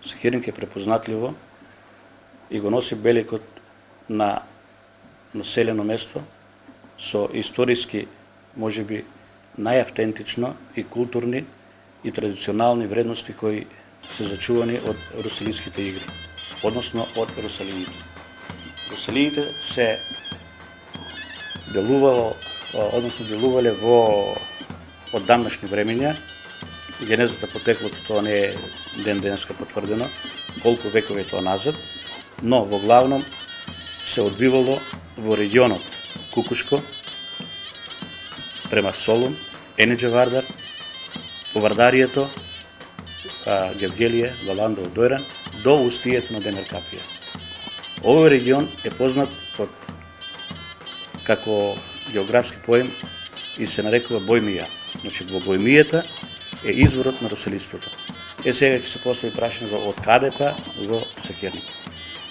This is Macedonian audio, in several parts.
Секирник е препознатливо и го носи беликот на населено место со историски, можеби, најавтентично и културни и традиционални вредности кои се зачувани од Русалиските игри, односно од Русалините. Русалиите се делувале од дамнашни времења. Генезата потеклото тоа не е ден-денеска потврдено, колку векови тоа назад, но во главном се одвивало во регионот Кукушко, према Солун, Енеджа Вардар, по Вардарието, Гевгелие, Валандово, Дојран, до устието на Демеркапија. Овој регион е познат како географски поем и се нарекува Бојмија. Значи, во Бојмијата е изворот на русалиството. Сега ќе се постави прашање од каде па во Секирник.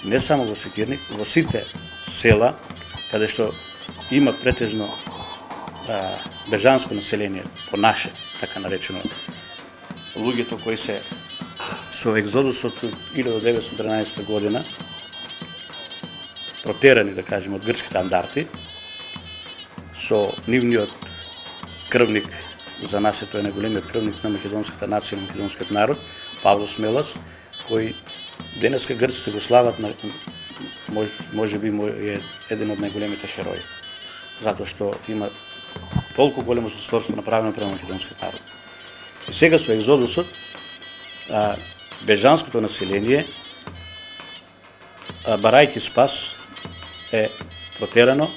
Не само во Секирник, во сите села, каде што има претежно бежанско население, по наше, така наречено, луѓето кои се со екзодусот од 1913 година протерани, да кажем, од грчките андарти, со нивниот крвник, за нас е тој најголемиот крвник на македонската нација, на македонскиот народ, Павло Смелас, кој денеска грците го слават, може би е еден од најголемите херои, затоа што има толку големо злосторство направено према македонскиот народ. И сега со екзодусот, бежанското население, барајќи спас, е протерано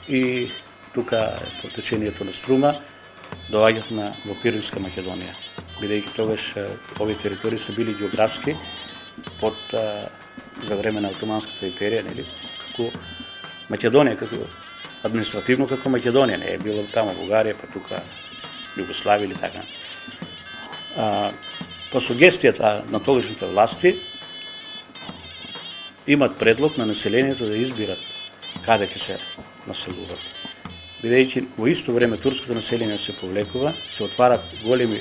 и тука по течението на Струма доаѓат во Пиринска Македонија, бидејќи тогаш овие територии се били географски за време на Отоманската империја, нели, како Македонија, како административно како Македонија, не е било тамо Бугарија, па тука Југославија или така. По сугестијата на тогашните власти имат предлог на населението да избират каде ќе се населуваат. Бидејќи во исто време турското население се повлекува, се отварат големи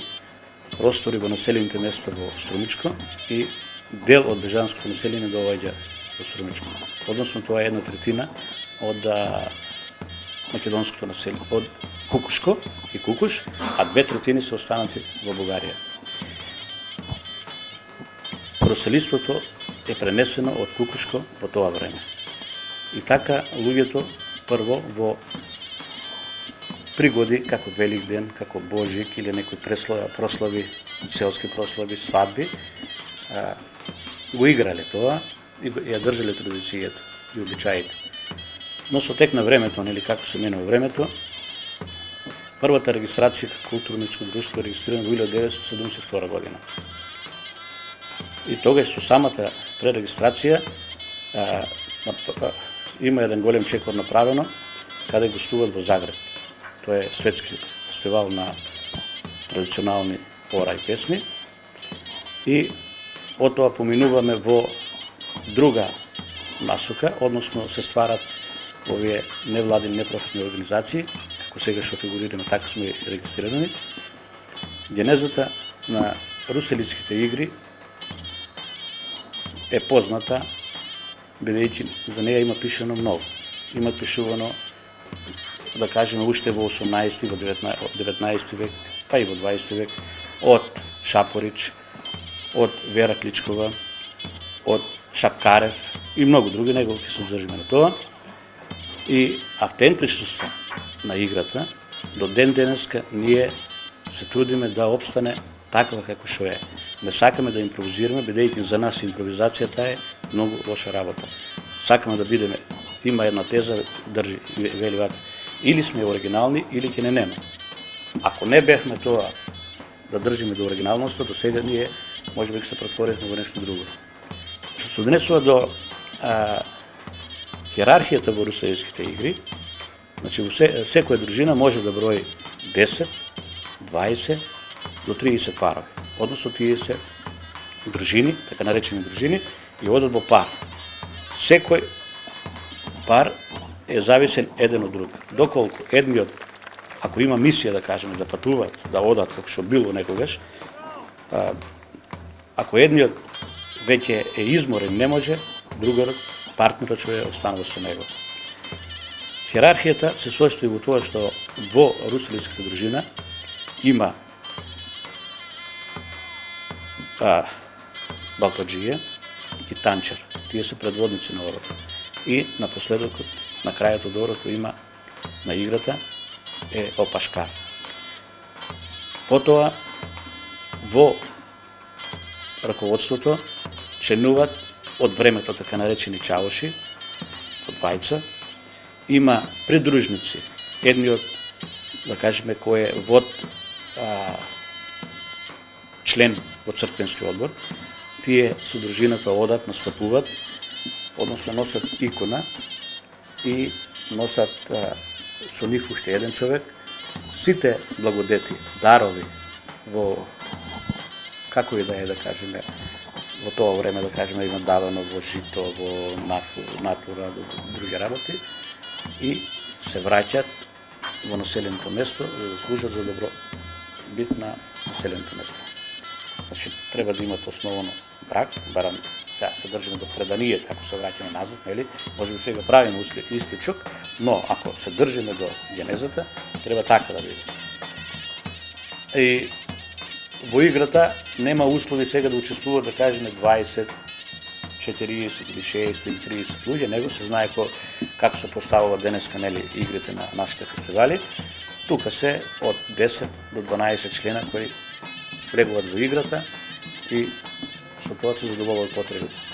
простори во населените места во Струмичко и дел од бежанското население доаѓа во Струмичко. Односно тоа е 1/3 од македонското население, од Кукушко и Кукуш, а 2/3 се останати во Бугарија. Русалиството е пренесено од Кукушко во тоа време. И така луѓето прво во пригоди како Велик ден, како Божик или некои прослави, селски прослави, свадби, го играле тоа и ја држале традицијата и обичаите. Но со тек на времето, нели како се менува времето, првата регистрација како културничко друштво е регистрирана во 1972 година. И тогаш со самата пререгистрација има еден голем чекор направено каде гостуват во Загреб. Тоа е светски фестивал на традиционални пора и песни. И од тоа поминуваме во друга насока, односно се стварат овие невладини непрофитни организации, како сега што фигурираме, така сме регистрирани. Генезата на Русалиските игри е позната, бидејќи за неја има пишано многу. Има пишувано, да кажеме, уште во 18 во 19 век, па и во 20 век, од Шапорич, од Вера Кличкова, од Шапкарев и многу други, него ќе се држиме на тоа. И автентичноста на играта до ден денеска ние се трудиме да обстане таква како што е. Не сакаме да импровизираме, бидејќи за нас импровизацијата е многу лоша работа. Сакаме да бидеме, има една теза, држи, вели вака, или сме оригинални, или ќе не нема. Ако не бехме тоа да држиме до оригиналноста, до сега ние може би ќе се претворихме во нешто друго. Што се однесува до хиерархијата во Русалиските игри, значи во секоја дружина може да брои 10, 20 до 30 парови. Односно тие се дружини, така наречени дружини, и одат во пар. Секој пар е зависен еден од друг. Доколку едниот, ако има мисија, да кажеме, да патуваат, да одат како што било некогаш, ако едниот веќе е изморен, не може, другорот, партнерот што е останува со него. Хиерархијата се состои во тоа што во руселиската дружина има балтаджија и танчар. Тие се предводници на орото. И на последокот, на крајот од орото има на играта е опашкар. Потоа во раководството членуваат од времето така наречени чавоши, од вајца, има придружници. Едниот, да кажеме, кој е вод член во црквенски одбор, тие со дружината одат, настапуваат, односно носат икона и носат со нив уште еден човек. Сите благодети, дарови во како и да е, да кажеме, во тоа време, да кажеме, има давано во жито, во натура, други работи, и се враќат во населеното место за да служат за добробит на населеното место. Значи, треба да имат основано брак, барам сега се држиме до преданијата, ако се враќаме назад, нели? Може би сега правиме исклучок, но ако се држиме до генезата, треба така да биде. И во играта нема услови сега да учествуваат, да кажеме, 20, 40 или 60 или 30 луѓе, него се знае како се поставува денеска, нели, игрите на нашите фестивали. Тука се од 10 до 12 члена кои влегуваат во играта и со тоа се задоволуваат потребите.